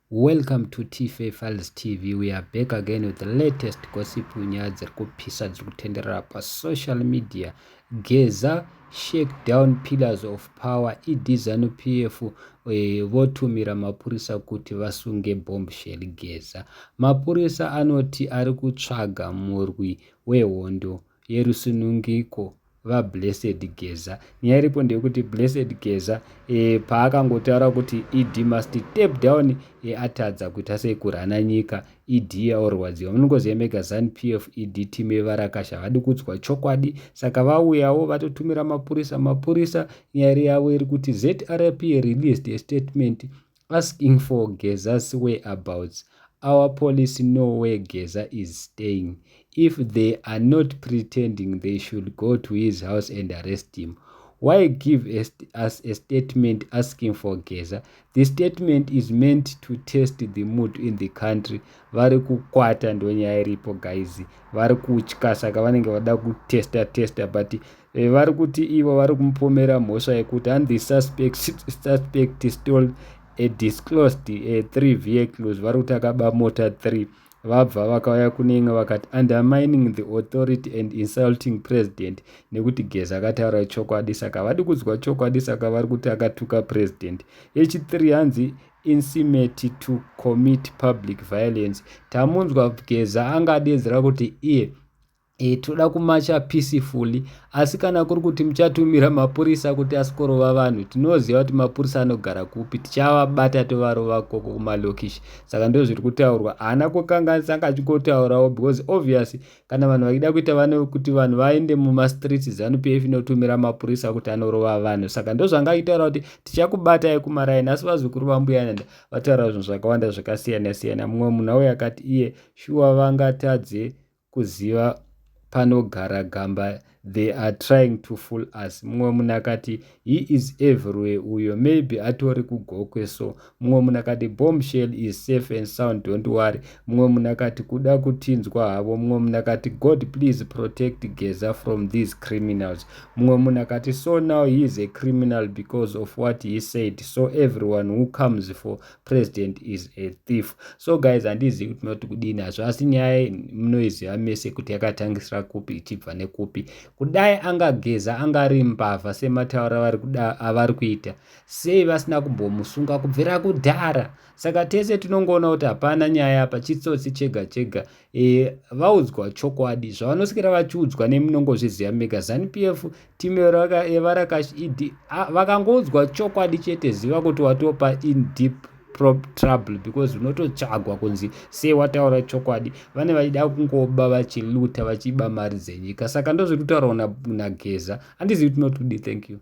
Welcome to TFA Files TV. We are back again with the latest gossip nyaya dziri kupisa dziri kutenderera social media. Geza shake down pillars of power. Zanu PF votumira mapurisa kuti vasunge bombshell Geza. Mapurisa anoti ari kutsvaga murwi wehondo yerusunungiko Blessed Geza. Nyaya iripo ndeyekuti Blessed Geza paakangotaura kuti ED must step down atadza kuita sekurana nyika. ED yaurwadziwa. Munongoziva mega Zanu PF ED timu yevarakasha havadi kudzwa chokwadi, saka vauyawo vatotumira mapurisa. Nyaya yavo iri kuti ZRP released a statement asking for Geza's whereabouts. Our police know where Geza is staying. If they are not pretending, they should go to his house and arrest him. Why give us a statement asking for Geza? The statement is meant to test the mood in the country. Vari kukwata ndo nyaya iripo guys. Vari kutya saka vanenge vada kutesta but vari kuti ivo vari kumupomera mhosva yekuti and the suspect stole a disclosed 3 vehicles. Vari kuti akaba mota 3. Vabva vakauya kunenge vakati undermining the authority and insulting president, nekuti Geza akataura chokwadi saka vadi kudzwa chokwadi saka vari kuti akatuka president. H3 hanzi insimate to commit public violence. Tamunzwa Geza angadedzera kuti iye toda kumacha peacefully, asi kana kuri kuti muchatumira mapurisa kuti asikorova vanhu, tinoziva kuti mapurisa anogara kupi, tichavabata tovarova koko kumalokishi. Saka ndizvo zviri kutaurwa. Haana kukanganisa angachikotaurawo because obviously kana vanhu vachida kuita kuti vanhu vaende mumastreets, Zanu PF inotumira mapurisa kuti anorova vanhu. Saka ndozvangaitaura kuti tichakubatai kumaraini, asi vazukuru vambuyananda vataura zvinhu zvakawanda zvakasiyana-siyana. Mumwe munhu auya akati iye shuwa vangatadze kuziva panogara gamba, they are trying to fool us. Mumwe munhu akati he is everywhere uyo, maybe atori kugokwe so. Mumwe munhu akati bombshell is safe and sound, don't worry. Mumwe munhu akati kuda kutinzwa havo. Mumwe munhu akati God please protect Geza from these criminals. Mumwe munhu akati so now he is a criminal because of what he said, so everyone who comes for president is a thief. So guys, handizivi kuti munoti kudini hazvo, asi nyaya munoiziva mese kuti yakatangisira kupi ichibva nekupi. Kudai anga Geza angari mbavha semataura avari kuita, sei vasina kumbomusunga kubvira kudhara? Saka tese tinongoona kuti hapana nyaya apa, chitsotsi chega vaudzwa chokwadi. Zvavanoswera vachiudzwa nemunongozviziva mega. Zanu PF timu yevarakashi ED vakangodzwa chokwadi chete, ziva kuti watopa in deep trouble because unototsvagwa kunzi sei wataura chokwadi. Vane vachida kungoba vachiluta vachiba mari dzenyika. Saka ndozviri kutaurwa naGeza. Handizivi kuti notudi. Thank you.